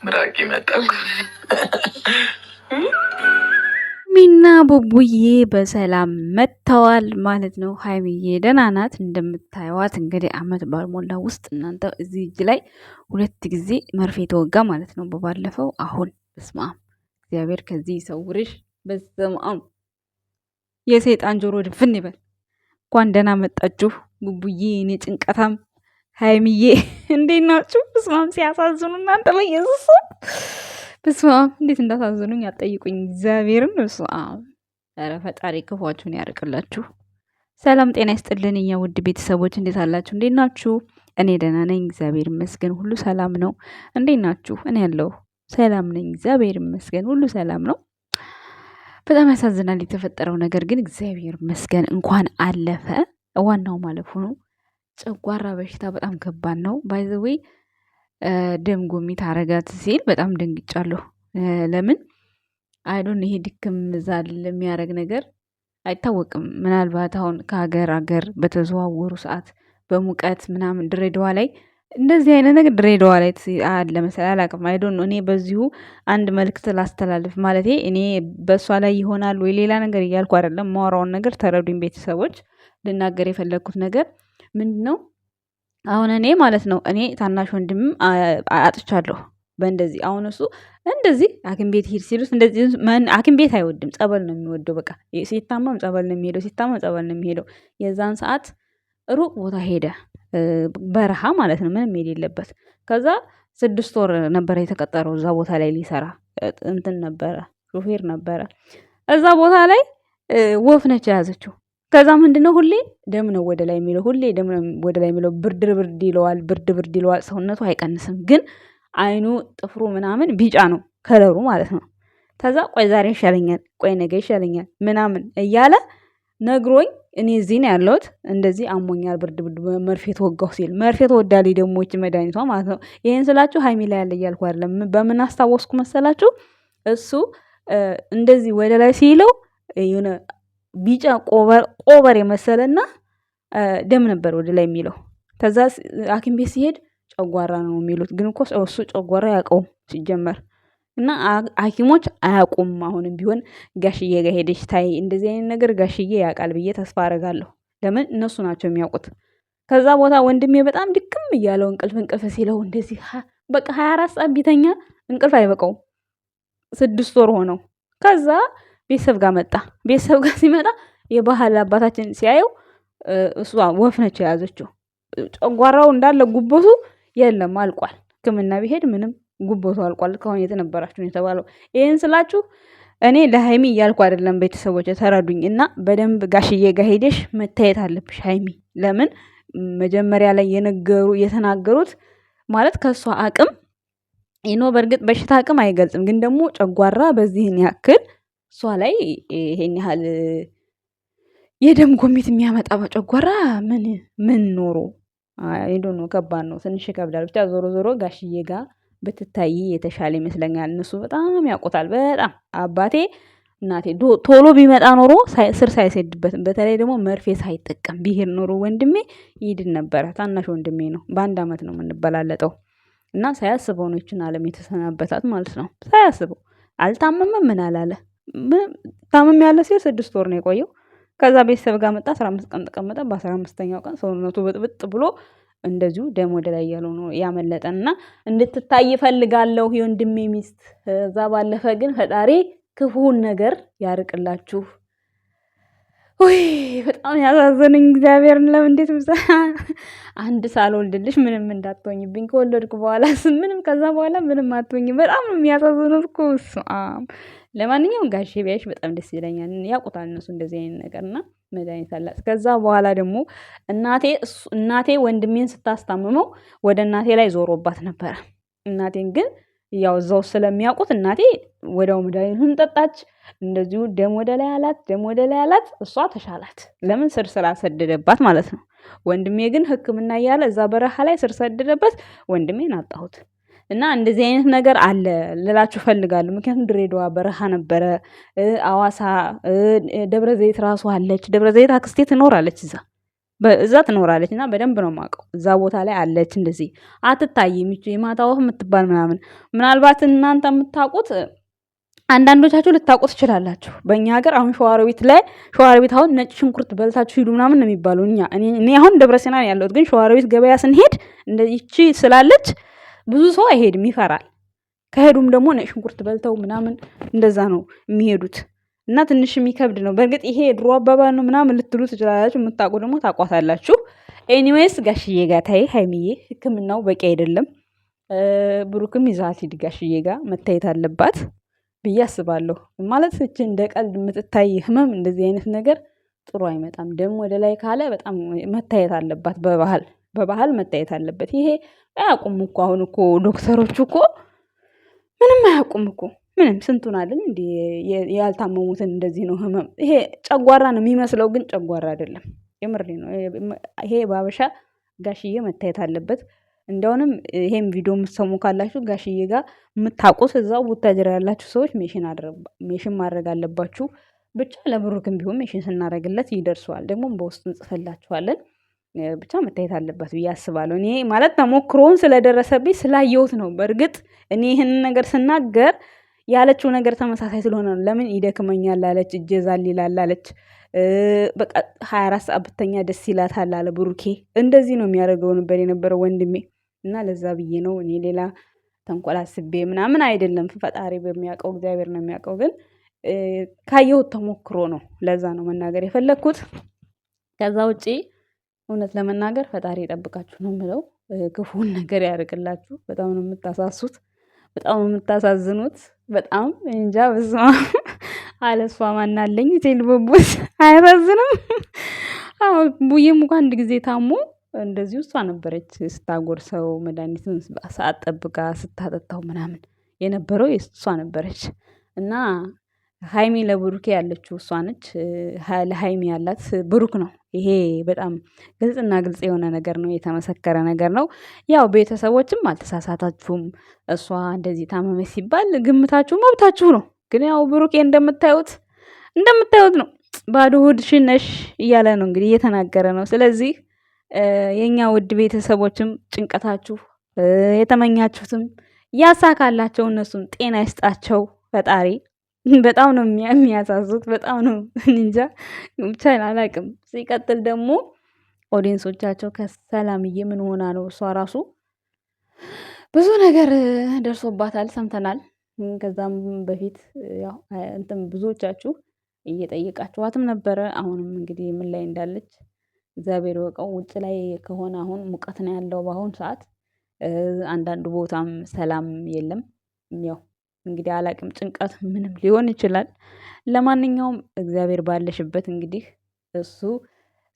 ምራቂ መጣ። ሚና ቡቡዬ በሰላም መጥተዋል ማለት ነው። ሀይሚዬ ደህና ናት እንደምታዩዋት። እንግዲህ አመት ባልሞላ ውስጥ እናንተ እዚህ እጅ ላይ 2 ጊዜ መርፌ ተወጋ ማለት ነው። በባለፈው አሁን በስመ አብ እግዚአብሔር ከዚህ ይሰውርሽ። በስመ አብ የሰይጣን ጆሮ ድፍን ይበል። እንኳን ደህና መጣችሁ ቡቡዬ፣ እኔ ጭንቀታም ሀይሚዬ እንዴት ናችሁ? በስመ አብ ሲያሳዝኑ እናንተ በኢየሱስ በስመ አብ እንዴት እንዳሳዝኑኝ አትጠይቁኝ። እግዚአብሔርን በስመ አብ። ኧረ ፈጣሪ ክፏችሁን ያርቅላችሁ። ሰላም ጤና ይስጥልን እኛ ውድ ቤተሰቦች እንዴት አላችሁ? እንዴት ናችሁ? እኔ ደህና ነኝ እግዚአብሔር ይመስገን፣ ሁሉ ሰላም ነው። እንዴት ናችሁ? እኔ ያለሁ ሰላም ነኝ እግዚአብሔር ይመስገን፣ ሁሉ ሰላም ነው። በጣም ያሳዝናል የተፈጠረው ነገር ግን እግዚአብሔር ይመስገን እንኳን አለፈ። ዋናው ማለፉ ነው። ጨጓራ በሽታ በጣም ከባድ ነው። ባይ ዘ ዌይ ደም ጎሚት አረጋት ሲል በጣም ደንግጫለሁ። ለምን አይዶን ይሄ ድክም ዛል የሚያደርግ ነገር አይታወቅም። ምናልባት አሁን ከሀገር ሀገር በተዘዋወሩ ሰዓት በሙቀት ምናምን ድሬዳዋ ላይ እንደዚህ አይነት ነገር ድሬዳዋ ላይ አለ መሰለኝ፣ አላውቅም። አይዶን እኔ በዚሁ አንድ መልእክት ላስተላልፍ። ማለቴ እኔ በእሷ ላይ ይሆናል ወይ ሌላ ነገር እያልኩ አይደለም። ማወራውን ነገር ተረዱኝ ቤተሰቦች። ልናገር የፈለግኩት ነገር ምንድን ነው? አሁን እኔ ማለት ነው እኔ ታናሽ ወንድምም አጥቻለሁ በእንደዚህ። አሁን እሱ እንደዚህ ሐኪም ቤት ሂድ ሲሉት እንደዚህ ሐኪም ቤት አይወድም፣ ጸበል ነው የሚወደው። በቃ ሲታመም ጸበል ነው የሚሄደው፣ ሲታመም ጸበል ነው የሚሄደው። የዛን ሰዓት ሩቅ ቦታ ሄደ፣ በረሃ ማለት ነው፣ ምንም የሌለበት። ከዛ 6 ወር ነበረ የተቀጠረው እዛ ቦታ ላይ ሊሰራ። እንትን ነበረ፣ ሾፌር ነበረ። እዛ ቦታ ላይ ወፍ ነች የያዘችው። ከዛ ምንድነው ሁሌ ደም ነው ወደ ላይ የሚለው፣ ሁሌ ደም ነው ወደ ላይ የሚለው። ብርድ ብርድ ይለዋል፣ ብርድ ብርድ ይለዋል። ሰውነቱ አይቀንስም፣ ግን አይኑ ጥፍሩ ምናምን ቢጫ ነው ከለሩ ማለት ነው። ከዛ ቆይ ዛሬ ይሻለኛል፣ ቆይ ነገ ይሻለኛል ምናምን እያለ ነግሮኝ፣ እኔ እዚህ ነው ያለሁት፣ እንደዚህ አሞኛል፣ ብርድ ብርድ መርፌ ተወጋሁ ሲል፣ መርፌ ተወዳለች ደግሞ ይህች መድኃኒቷ ማለት ነው። ይሄን ስላችሁ ሀይሚ ላይ ያለ እያልኩ አይደለም። በምን አስታወስኩ መሰላችሁ? እሱ እንደዚህ ወደ ላይ ሲለው የሆነ ቢጫ ቆበር የመሰለና ደም ነበር ወደ ላይ የሚለው። ከዛ ሐኪም ቤት ሲሄድ ጨጓራ ነው የሚሉት። ግን እኮ እሱ ጨጓራ አያውቀውም ሲጀመር። እና ሐኪሞች አያውቁም። አሁንም ቢሆን ጋሽዬ ጋር ሄደሽ ታይ፣ እንደዚህ አይነት ነገር ጋሽዬ ያውቃል ብዬ ተስፋ አደርጋለሁ። ለምን እነሱ ናቸው የሚያውቁት። ከዛ ቦታ ወንድሜ በጣም ድክም እያለው እንቅልፍ ሲለው እንደዚህ በቃ 24 ሰዓት ቢተኛ እንቅልፍ አይበቃውም። 6 ወር ሆነው። ከዛ ቤተሰብ ጋር መጣ። ቤተሰብ ጋር ሲመጣ የባህል አባታችን ሲያየው እሷ ወፍ ነች የያዘችው። ጨጓራው እንዳለ ጉበቱ የለም አልቋል። ሕክምና ቢሄድ ምንም ጉበቱ አልቋል። ከሆነ የት ነበራችሁ ነው የተባለው። ይሄን ስላችሁ እኔ ለሀይሚ እያልኩ አይደለም ቤተሰቦች ተረዱኝ። እና በደንብ ጋሽዬ ጋር ሄደሽ መታየት አለብሽ ሀይሚ። ለምን መጀመሪያ ላይ የተናገሩት ማለት ከእሷ አቅም ይኖ በእርግጥ በሽታ አቅም አይገልጽም፣ ግን ደግሞ ጨጓራ በዚህን ያክል እሷ ላይ ይሄን ያህል የደም ጎሚት የሚያመጣ በጨጓራ ምን ኖሮ ሄዶ ነው። ከባድ ነው፣ ትንሽ ይከብዳል። ብቻ ዞሮ ዞሮ ጋሽዬ ጋር ብትታይ የተሻለ ይመስለኛል። እነሱ በጣም ያውቁታል። በጣም አባቴ እናቴ ቶሎ ቢመጣ ኖሮ ስር ሳይሰድበትም፣ በተለይ ደግሞ መርፌ ሳይጠቀም ቢሄድ ኖሮ ወንድሜ ይድን ነበረ። ታናሽ ወንድሜ ነው፣ በ1 ዓመት ነው የምንበላለጠው። እና ሳያስበው ነው ይችን ዓለም የተሰናበታት ማለት ነው። ሳያስበው አልታመመም፣ ምን አላለ። ታመም ያለ ሲል 6 ወር ነው የቆየው። ከዛ ቤተሰብ ጋር መጣ፣ 15 ቀን ተቀመጠ። በ15ኛው ቀን ሰውነቱ ብጥብጥ ብሎ እንደዚሁ ደም ወደ ላይ ያለው ነው ያመለጠንና እንድትታይ እፈልጋለሁ የወንድሜ ሚስት። እዛ ባለፈ ግን ፈጣሪ ክፉውን ነገር ያርቅላችሁ። ወይ በጣም ያሳዘነኝ እግዚአብሔርን። ለምን እንዴት አንድ ሳልወልድልሽ ምንም እንዳትሆኝብኝ፣ ከወለድኩ በኋላ ምንም ከዛ በኋላ ምንም አትሆኝ። በጣም ነው የሚያሳዝኑት እኮ። ለማንኛውም ጋሼ ቢያይሽ በጣም ደስ ይለኛል። ያውቁታል እነሱ እንደዚህ አይነት ነገርና መድኃኒት አላት። ከዛ በኋላ ደግሞ እናቴ ወንድሜን ስታስታምመው ወደ እናቴ ላይ ዞሮባት ነበረ። እናቴን ግን ያው እዛው ስለሚያውቁት እናቴ ወዲያው መድኃኒቱን ጠጣች። እንደዚሁ ደም ወደ ላይ አላት። እሷ ተሻላት። ለምን ስር ስላሰደደባት ማለት ነው። ወንድሜ ግን ሕክምና እያለ እዛ በረሃ ላይ ስር ሰደደበት። ወንድሜን አጣሁት። እና እንደዚህ አይነት ነገር አለ ልላችሁ ፈልጋለሁ። ምክንያቱም ድሬዳዋ በረሃ ነበረ፣ አዋሳ፣ ደብረ ዘይት ራሱ አለች። ደብረ ዘይት አክስቴ ትኖራለች እዛ እዛ ትኖራለች እና በደንብ ነው የማውቀው። እዛ ቦታ ላይ አለች። እንደዚህ አትታይም። ይቺ የማታ ወፍ የምትባል ምናምን ምናልባት እናንተ የምታውቁት አንዳንዶቻችሁ ልታውቁ ትችላላችሁ። በእኛ ሀገር አሁን ሸዋሮቢት ላይ ሸዋሮቢት አሁን ነጭ ሽንኩርት በልታችሁ ሂዱ ምናምን ነው የሚባለው። እኔ አሁን ደብረሲና ነው ያለሁት፣ ግን ሸዋሮቢት ገበያ ስንሄድ እንደዚህቺ ስላለች ብዙ ሰው አይሄድም፣ ይፈራል። ከሄዱም ደግሞ ነጭ ሽንኩርት በልተው ምናምን እንደዛ ነው የሚሄዱት እና ትንሽ የሚከብድ ነው። በእርግጥ ይሄ ድሮ አባባል ነው ምናምን ልትሉ ትችላላችሁ። የምታውቁ ደግሞ ታቋታላችሁ። ኤኒዌይስ ጋሽዬ ጋር ታይ ሀይሚዬ፣ ሕክምናው በቂ አይደለም። ብሩክም ይዛት ሂድ ጋሽዬ ጋር መታየት አለባት ብዬ አስባለሁ። ማለት እች እንደ ቀልድ የምትታይ ህመም እንደዚህ አይነት ነገር ጥሩ አይመጣም። ደም ወደ ላይ ካለ በጣም መታየት አለባት። በባህል መታየት አለበት። ይሄ አያውቁም እኮ አሁን እኮ ዶክተሮቹ እኮ ምንም አያውቁም እኮ ምንም። ስንቱን አለን እንዲ ያልታመሙትን እንደዚህ ነው ህመም። ይሄ ጨጓራ ነው የሚመስለው፣ ግን ጨጓራ አይደለም። የምሬ ነው። ይሄ ባበሻ ጋሽዬ መታየት አለበት። እንደውንም ይሄም ቪዲዮ የምትሰሙ ካላችሁ ጋሽዬ ጋር የምታውቁት እዛው ቡታጅራ ያላችሁ ሰዎች ሜሽን ማድረግ አለባችሁ። ብቻ ለብሩክም ቢሆን ሜሽን ስናደርግለት ይደርሰዋል። ደግሞ በውስጥ እንጽፈላችኋለን። ብቻ መታየት አለበት ብዬ አስባለሁ። እኔ ማለት ተሞክሮውን ስለደረሰብኝ ስላየሁት ነው። በእርግጥ እኔ ይህንን ነገር ስናገር ያለችው ነገር ተመሳሳይ ስለሆነ ነው። ለምን ይደክመኛል አለች፣ እጀዛል ይላል አለች። በቃ 24 ሰዓት ብተኛ ደስ ይላታል አለ ብሩኬ። እንደዚህ ነው የሚያደርገው ነበር የነበረው ወንድሜ እና ለዛ ብዬ ነው እኔ ሌላ ተንኮል አስቤ ምናምን አይደለም። ፈጣሪ በሚያውቀው እግዚአብሔር ነው የሚያውቀው። ግን ካየሁት ተሞክሮ ነው። ለዛ ነው መናገር የፈለግኩት። ከዛ ውጪ እውነት ለመናገር ፈጣሪ ይጠብቃችሁ ነው የምለው። ክፉን ነገር ያርቅላችሁ። በጣም ነው የምታሳሱት፣ በጣም ነው የምታሳዝኑት። በጣም እንጃ በስመ አብ አለሷ ማናለኝ ቴልቦቦስ አያሳዝንም? አዎ ቡዬም እንኳን አንድ ጊዜ ታሞ እንደዚሁ እሷ ነበረች ስታጎርሰው መድኃኒቱን ሰዓት ጠብቃ ስታጠጣው ምናምን የነበረው እሷ ነበረች። እና ሀይሚ ለብሩኬ ያለችው እሷ ነች። ለሀይሚ ያላት ብሩክ ነው። ይሄ በጣም ግልጽና ግልጽ የሆነ ነገር ነው፣ የተመሰከረ ነገር ነው። ያው ቤተሰቦችም አልተሳሳታችሁም። እሷ እንደዚህ ታመመች ሲባል ግምታችሁ መብታችሁ ነው። ግን ያው ብሩኬ እንደምታዩት ነው፣ ባዶ ሆድሽን ነሽ እያለ ነው እንግዲህ እየተናገረ ነው። ስለዚህ የኛ ውድ ቤተሰቦችም ጭንቀታችሁ የተመኛችሁትም ያሳካላቸው፣ እነሱም ጤና ይስጣቸው ፈጣሪ። በጣም ነው የሚያሳዙት። በጣም ነው እንጃ ብቻ አላቅም። ሲቀጥል ደግሞ ኦዲየንሶቻቸው ከሰላምዬ ምን ሆና ነው? እሷ ራሱ ብዙ ነገር ደርሶባታል ሰምተናል። ከዛም በፊት ያው እንትን ብዙዎቻችሁ እየጠየቃችኋትም ነበረ። አሁንም እንግዲህ ምን ላይ እንዳለች እግዚአብሔር ይወቀው። ውጭ ላይ ከሆነ አሁን ሙቀት ነው ያለው በአሁን ሰዓት። አንዳንድ ቦታም ሰላም የለም። ያው እንግዲህ አላቅም፣ ጭንቀት ምንም ሊሆን ይችላል። ለማንኛውም እግዚአብሔር ባለሽበት እንግዲህ እሱ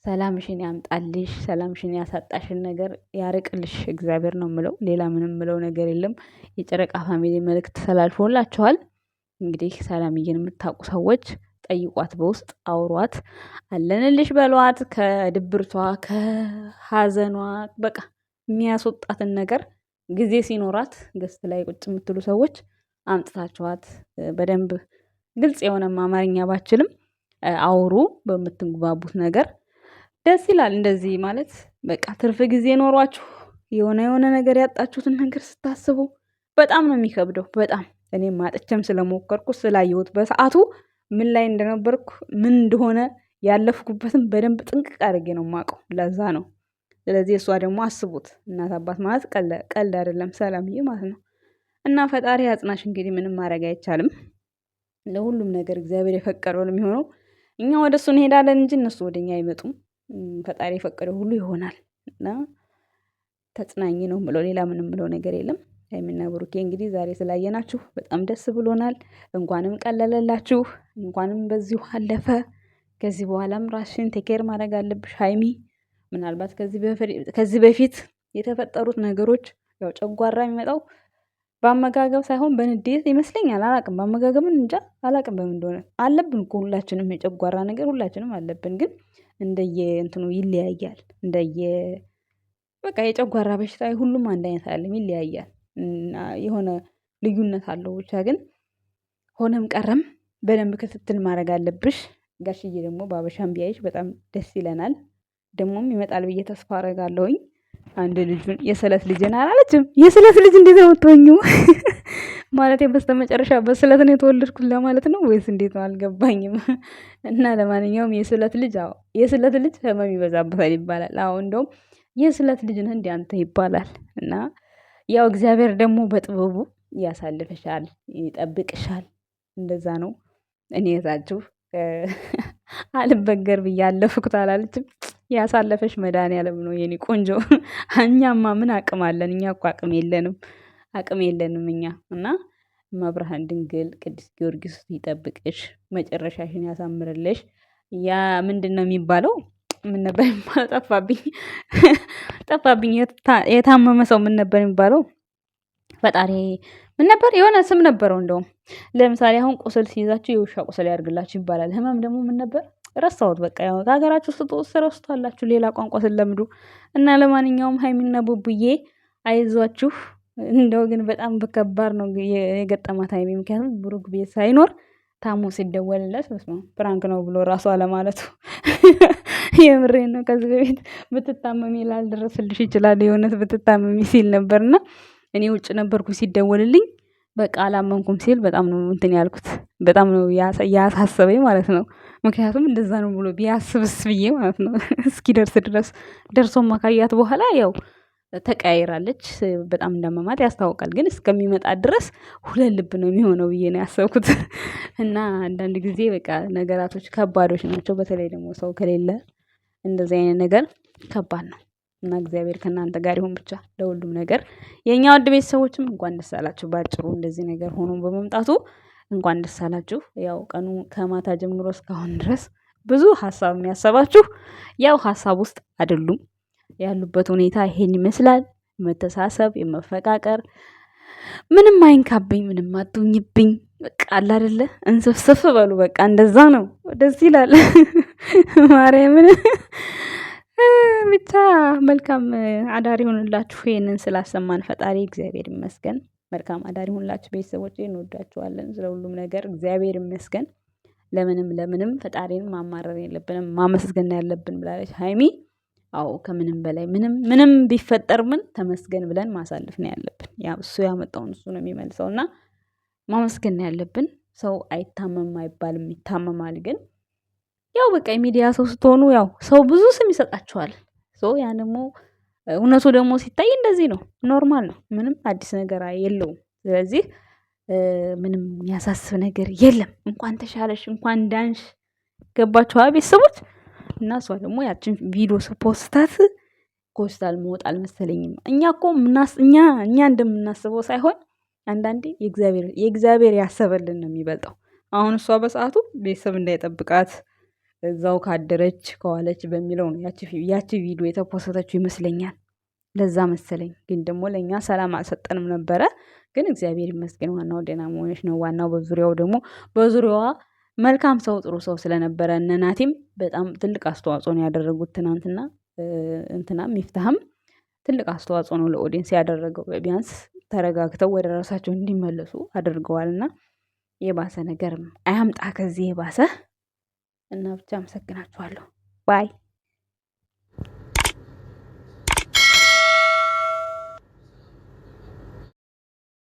ሰላምሽን ያምጣልሽ፣ ሰላምሽን ያሳጣሽን ነገር ያርቅልሽ እግዚአብሔር ነው ምለው። ሌላ ምንም ምለው ነገር የለም። የጨረቃ ፋሚሊ መልእክት ተላልፎላችኋል። እንግዲህ ሰላምዬን የምታውቁ ሰዎች ጠይቋት፣ በውስጥ አውሯት፣ አለንልሽ በሏት። ከድብርቷ ከሀዘኗ በቃ የሚያስወጣትን ነገር ጊዜ ሲኖራት ገስት ላይ ቁጭ የምትሉ ሰዎች አምጥታችኋት በደንብ ግልጽ የሆነ አማርኛ ባችልም አውሩ በምትግባቡት ነገር። ደስ ይላል እንደዚህ ማለት በቃ ትርፍ ጊዜ ኖሯችሁ የሆነ ነገር ያጣችሁትን ነገር ስታስቡ በጣም ነው የሚከብደው። በጣም እኔም ማጥቸም ስለሞከርኩ ስላየሁት በሰዓቱ ምን ላይ እንደነበርኩ ምን እንደሆነ ያለፍኩበትን በደንብ ጥንቅቅ አድርጌ ነው የማውቀው። ለዛ ነው። ስለዚህ እሷ ደግሞ አስቡት፣ እናት አባት ማለት ቀልድ አይደለም፣ ሰላምዬ ማለት ነው። እና ፈጣሪ አጽናሽ። እንግዲህ ምንም ማድረግ አይቻልም። ለሁሉም ነገር እግዚአብሔር የፈቀደው ነው የሚሆነው። እኛ ወደ እሱ እንሄዳለን እንጂ እነሱ ወደ እኛ አይመጡም። ፈጣሪ የፈቀደው ሁሉ ይሆናል እና ተጽናኝ ነው ምለው። ሌላ ምንም ምለው ነገር የለም። ሀይሚና ብሩኬ እንግዲህ ዛሬ ስላየናችሁ በጣም ደስ ብሎናል። እንኳንም ቀለለላችሁ፣ እንኳንም በዚሁ አለፈ። ከዚህ በኋላም ራስሽን ቴኬር ማድረግ አለብሽ ሀይሚ። ምናልባት ከዚህ በፊት የተፈጠሩት ነገሮች ያው ጨጓራ የሚመጣው በአመጋገብ ሳይሆን በንዴት ይመስለኛል። አላቅም፣ በአመጋገብን እንጃ አላቅም በምን እንደሆነ። አለብን እኮ ሁላችንም የጨጓራ ነገር ሁላችንም አለብን። ግን እንደየ እንትኑ ይለያያል። በቃ የጨጓራ በሽታ ሁሉም አንድ አይነት አይደለም፣ ይለያያል። የሆነ ልዩነት አለው። ብቻ ግን ሆነም ቀረም በደንብ ክትትል ማድረግ አለብሽ። ጋሽዬ ደግሞ በአበሻም ቢያይሽ በጣም ደስ ይለናል። ደግሞም ይመጣል ብዬ ተስፋ አደርጋለሁኝ። አንድ ልጁን የስለት ልጅን አላለችም። የስለት ልጅ እንዴት ነው የምትሆኚው? ማለት በስተመጨረሻ በስለት ነው የተወለድኩት ለማለት ነው ወይስ እንዴት ነው አልገባኝም። እና ለማንኛውም የስለት ልጅ አዎ የስለት ልጅ ህመም ይበዛበታል ይባላል። አዎ እንደውም የስለት ልጅ ነህ እንደ አንተ ይባላል። እና ያው እግዚአብሔር ደግሞ በጥበቡ ያሳልፍሻል፣ ይጠብቅሻል። እንደዛ ነው። እኔ እህታችሁ አልበገር ብዬ አለፍኩት አላለችም። ያሳለፈሽ መድኃኒዓለም ነው የኔ ቆንጆ። እኛማ ምን አቅም አለን? እኛ እኮ አቅም የለንም እኛ። እና መብርሃን ድንግል ቅዱስ ጊዮርጊስ ይጠብቅሽ፣ መጨረሻሽን ያሳምርልሽ። ያ ምንድን ነው የሚባለው? ምን ነበር የሚባለው? ጠፋብኝ። የታመመ ሰው ምን ነበር የሚባለው? ፈጣሪ ምን ነበር? የሆነ ስም ነበረው። እንደውም ለምሳሌ አሁን ቁስል ሲይዛችሁ የውሻ ቁስል ያድርግላችሁ ይባላል። ህመም ደግሞ ምን ነበር? ረሳሁት። በቃ ያው ከሀገራችሁ ትረሱታላችሁ ሌላ ቋንቋ ስለምዱ። እና ለማንኛውም ሀይሚና ቡቡዬ አይዟችሁ። እንደው ግን በጣም በከባድ ነው የገጠማት ሀይሚ። ምክንያቱም ብሩክ ቤት ሳይኖር ታሞ ሲደወልለት ፕራንክ ነው ብሎ ራሱ አለማለቱ የምሬን ነው። ከዚህ በፊት ብትታመሚ ላልደረስልሽ ይችላል የእውነት ብትታመሚ ሲል ነበርና እኔ ውጭ ነበርኩ ሲደወልልኝ በቃ አላመንኩም ሲል በጣም ነው እንትን ያልኩት። በጣም ነው ያሳሰበኝ ማለት ነው። ምክንያቱም እንደዛ ነው ብሎ ቢያስብስ ብዬ ማለት ነው። እስኪደርስ ድረስ ደርሶ ማካያት በኋላ ያው ተቀያይራለች። በጣም እንዳመማት ያስታውቃል። ግን እስከሚመጣ ድረስ ሁለት ልብ ነው የሚሆነው ብዬ ነው ያሰብኩት። እና አንዳንድ ጊዜ በቃ ነገራቶች ከባዶች ናቸው። በተለይ ደግሞ ሰው ከሌለ እንደዚህ አይነት ነገር ከባድ ነው። እና እግዚአብሔር ከእናንተ ጋር ይሁን ብቻ ለሁሉም ነገር። የእኛ ውድ ቤተሰቦችም እንኳን ደስ አላችሁ። ባጭሩ እንደዚህ ነገር ሆኖ በመምጣቱ እንኳን ደስ አላችሁ። ያው ቀኑ ከማታ ጀምሮ እስካሁን ድረስ ብዙ ሀሳብ የሚያሰባችሁ ያው ሀሳብ ውስጥ አይደሉም። ያሉበት ሁኔታ ይሄን ይመስላል። መተሳሰብ፣ የመፈቃቀር ምንም አይንካብኝ፣ ምንም አትሁኝብኝ። በቃ አለ አይደለ እንስፍስፍ በሉ በቃ እንደዛ ነው። ደስ ይላል። ማርያምን ብቻ መልካም አዳር ይሁንላችሁ። ይሄንን ስላሰማን ፈጣሪ እግዚአብሔር ይመስገን። መልካም አዳር ይሁንላችሁ ቤተሰቦቼ፣ እንወዳችኋለን። ስለ ሁሉም ነገር እግዚአብሔር ይመስገን። ለምንም ፈጣሪን ማማረር የለብንም ማመስገን ያለብን ብላለች ሀይሚ። አዎ ከምንም በላይ ምንም ቢፈጠር ምን ተመስገን ብለን ማሳለፍ ነው ያለብን። ያ እሱ ያመጣውን እሱ ነው የሚመልሰው እና ማመስገን ነው ያለብን። ሰው አይታመም አይባልም፣ ይታመማል። ግን ያው በቃ የሚዲያ ሰው ስትሆኑ ያው ሰው ብዙ ስም ይሰጣችኋል። ያ ደግሞ እውነቱ ደግሞ ሲታይ እንደዚህ ነው፣ ኖርማል ነው፣ ምንም አዲስ ነገር የለውም። ስለዚህ ምንም የሚያሳስብ ነገር የለም። እንኳን ተሻለሽ፣ እንኳን ዳንሽ። ገባችኋ ቤተሰቦች? እና እሷ ደግሞ ያችን ቪዲዮ ፖስታት ኮስታል መወጥ አልመሰለኝም። እኛ እኮ እኛ እንደምናስበው ሳይሆን አንዳንዴ የእግዚአብሔር ያሰበልን ነው የሚበልጠው። አሁን እሷ በሰዓቱ ቤተሰብ እንዳይጠብቃት እዛው ካደረች ከዋለች በሚለው ነው ያቺ ቪዲዮ የተፖሰተችው ይመስለኛል። ለዛ መሰለኝ። ግን ደግሞ ለእኛ ሰላም አልሰጠንም ነበረ። ግን እግዚአብሔር ይመስገን ዋናው ደህና መሆንሽ ነው። ዋናው በዙሪያዋ መልካም ሰው ጥሩ ሰው ስለነበረ እነ ናቲም በጣም ትልቅ አስተዋጽኦ ነው ያደረጉት። ትናንትና ሚፍታህም ትልቅ አስተዋጽኦ ነው ለኦዲየንስ ያደረገው። ቢያንስ ተረጋግተው ወደ ራሳቸው እንዲመለሱ አድርገዋልና የባሰ ነገርም አያምጣ ከዚህ የባሰ እና ብቻ አመሰግናችኋለሁ። ባይ